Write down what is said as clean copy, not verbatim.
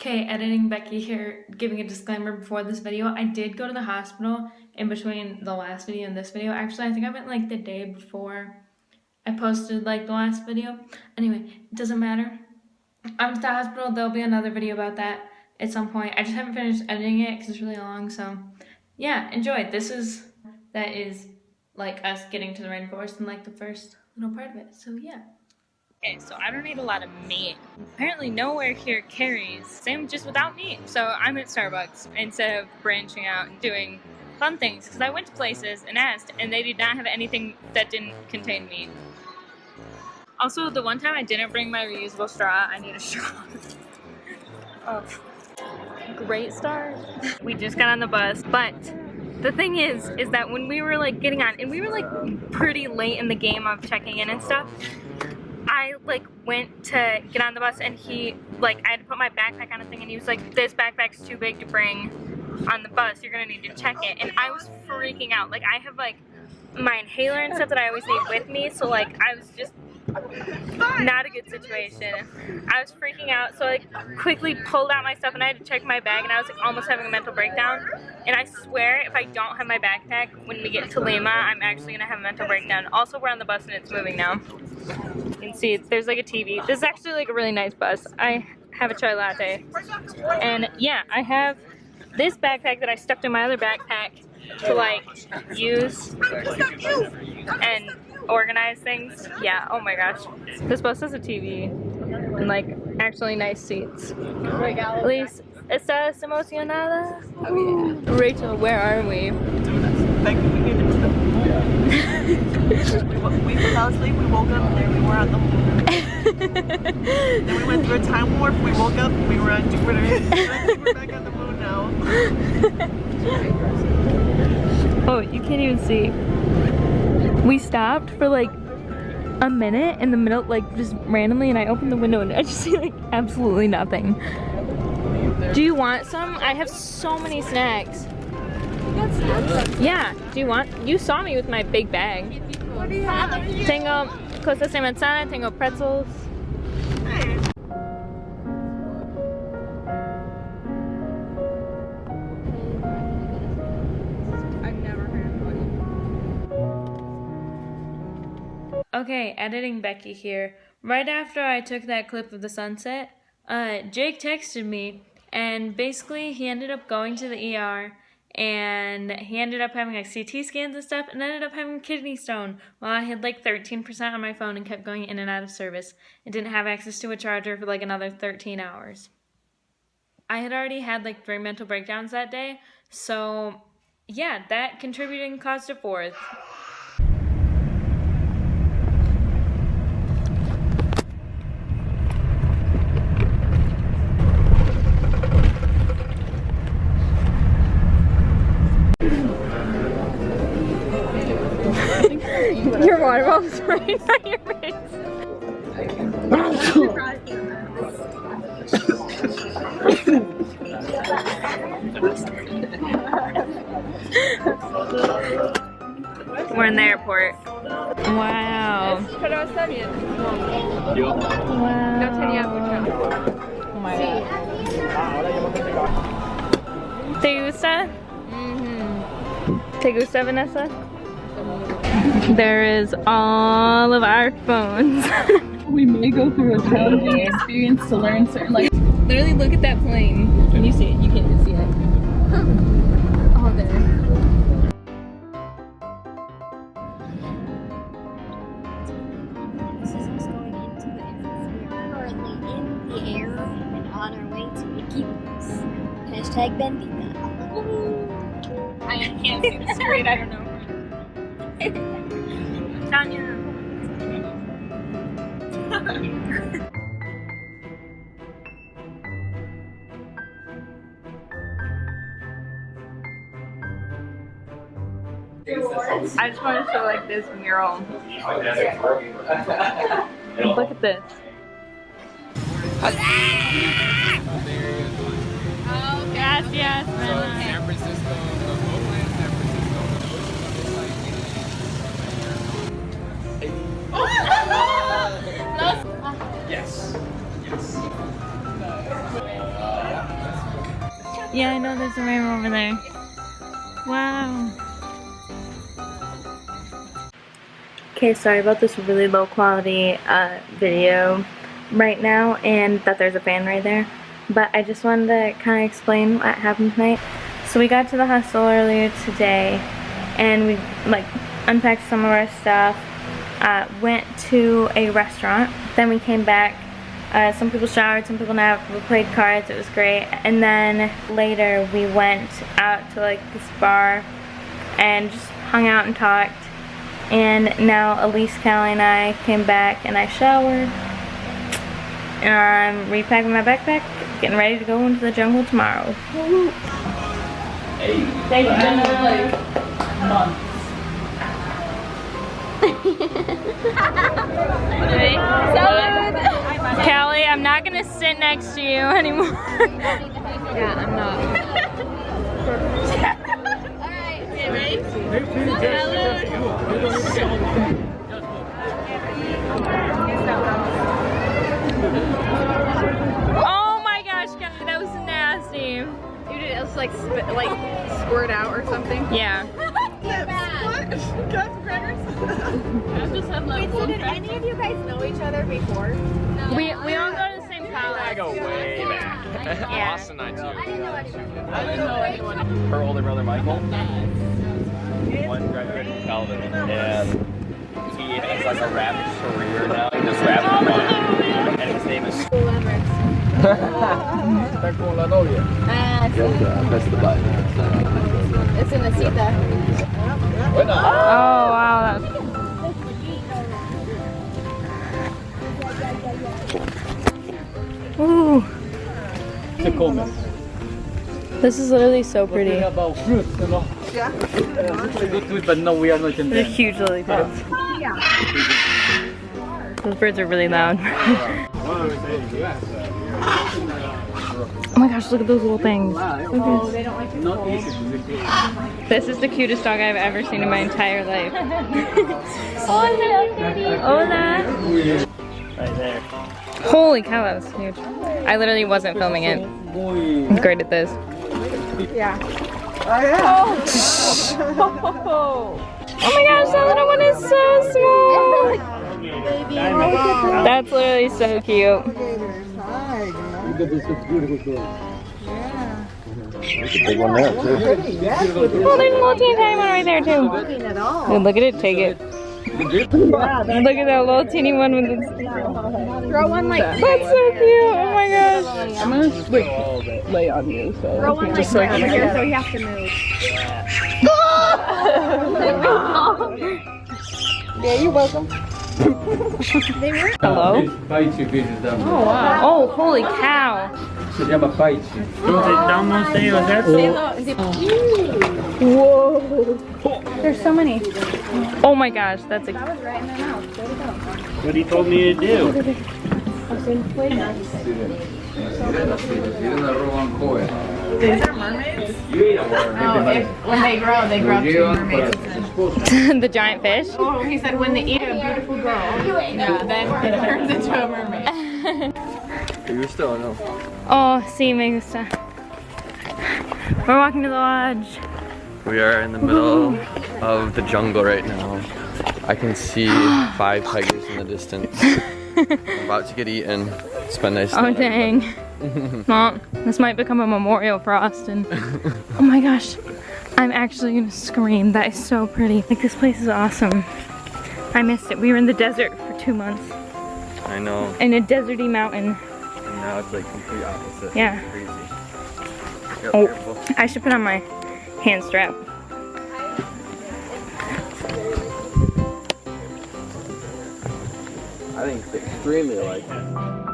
Okay, editing Becky here, giving a disclaimer before this video. I did go to the hospital in between the last video and this video. Actually, I think I went like the day before I posted like the last video. Anyway, it doesn't matter. I went to the hospital. There'll be another video about that at some point. I just haven't finished editing it because it's really long. So yeah, enjoy. That is like us getting to the rainforest and like the first little part of it. So yeah. Okay, so I don't eat a lot of meat. Apparently nowhere here carries. Same just without meat. So I'm at Starbucks instead of branching out and doing fun things because I went to places and asked and they did not have anything that didn't contain meat. Also, the one time I didn't bring my reusable straw, I need a straw. Oh, great start. We just got on the bus, but the thing is that when we were like getting on, and we were like pretty late in the game of checking in and stuff, I like went to get on the bus and he like I had to put my backpack on a thing and he was like, this backpack's too big to bring on the bus, you're gonna need to check it. And I was freaking out. Like I have like my inhaler and stuff that I always need with me, so like I was just not a good situation. I was freaking out, so I like quickly pulled out my stuff and I had to check my bag and I was like almost having a mental breakdown. And I swear if I don't have my backpack when we get to Lima, I'm actually gonna have a mental breakdown. Also, we're on the bus and it's moving now. You can see there's like a TV. This is actually like a really nice bus. I have a chai latte. And yeah, I have this backpack that I stuffed in my other backpack to like use and organize things. Yeah, oh my gosh. This bus has a TV and like actually nice seats. At least, ¿estás emocionada? Oh, yeah. Rachel, where are we? We fell asleep, we woke up, and there we were on the moon. Then we went through a time warp, we woke up, we were on Jupiter. We're back on the moon now. Oh, you can't even see. We stopped for like a minute in the middle, like just randomly, and I opened the window and I just see like absolutely nothing. Do you want some? I have so many snacks. Yeah, do you want? You saw me with my big bag. What do you have? Tengo cosas de manzana, tengo pretzels. I've never heard of it. Okay, editing Becky here. Right after I took that clip of the sunset, Jake texted me, and basically he ended up going to the ER. And he ended up having like CT scans and stuff and ended up having a kidney stone while I had like 13% on my phone and kept going in and out of service and didn't have access to a charger for like another 13 hours. I had already had like 3 mental breakdowns that day, so yeah, that contributing caused a 4th. Your water bottle's right on your face. We're in the airport. Wow. Wow. Oh my god. ¿Te gusta? ¿Te gusta, Vanessa? There is all of our phones. We may go through a challenging experience to learn certain, like, literally look at that plane. Can you see it? You can't even see it. Oh, there. This is us going into the air. We are currently in the air and on our way to Iquitos. Hashtag Bendita. I can't see the screen, I don't know. Tanya. I just want to show like this mural. Look at this. Oh, gracias, San Francisco, Oakland, San Francisco. Yes. Yeah, I know there's a rainbow over there. Wow. Okay, sorry about this really low quality video right now and that there's a fan right there. But I just wanted to kind of explain what happened tonight. So we got to the hostel earlier today and we like unpacked some of our stuff, went to a restaurant, then we came back. Some people showered, some people napped, we played cards, it was great. And then later we went out to like this bar and just hung out and talked. And now Elise, Callie, and I came back and I showered. And I'm repacking my backpack, getting ready to go into the jungle tomorrow. Hey. Thank you, Jenna. Callie, I'm not gonna sit next to you anymore. Yeah, I'm not. Alright, okay, ready? Oh my gosh, Callie, that was nasty. You did it was like squirt out or something? Yeah. Wait, so did any of you guys know each other before? We all go to the same college. I go way back. Yeah. Austin, I too. I didn't know anyone. I didn't know anyone. Her older brother Michael. One graduated from Calvin, and he has like a rap career now. He does rap, and his name is. That's the button. It's in the cita. Oh wow, that's... Ooh. This is literally so pretty. About fruits, you know. Yeah. Good food, but no, we are not in They're there. huge lily pads. Those birds are really loud. Oh my gosh, look at those little things. This is the cutest dog I've ever seen in my entire life. Hola, Hola. Right there. Holy cow, that was huge. I literally wasn't filming it. I'm great at this. Yeah. Oh my gosh, that little one is so small. That's literally so cute. Big one there too. Oh, there's a little teeny tiny one right there too. Dude, look at it, take it. Look at that little teeny one with its... Throw one like That's so cute, oh my gosh. I'm gonna like lay on you, so throw one like right over here so you have to move. yeah, you're welcome. Hello? Bite you, bitches down. Oh wow. Oh, holy cow. Se llama bite you. Whoa. There's so many. Oh my gosh, that's a... That was right in their mouth. Way to go. What he told me to do. These are mermaids? You ate a worm. When they grow to mermaids. The giant fish? Oh, he said when they eat a beautiful girl, yeah, then it turns into a mermaid. You're still no. Oh, sí, me gusta. We're walking to the lodge. We are in the middle of the jungle right now. I can see 5 tigers in the distance. I'm about to get eaten. It's been nice. Oh dang. Well, this might become a memorial for Austin. Oh my gosh. I'm actually gonna scream. That is so pretty. Like, this place is awesome. I missed it. We were in the desert for 2 months. I know. In a deserty mountain. And now it's like complete opposite. Yeah. Crazy. Yep, Oh, careful. I should put on my hand strap. I think it's extremely like it.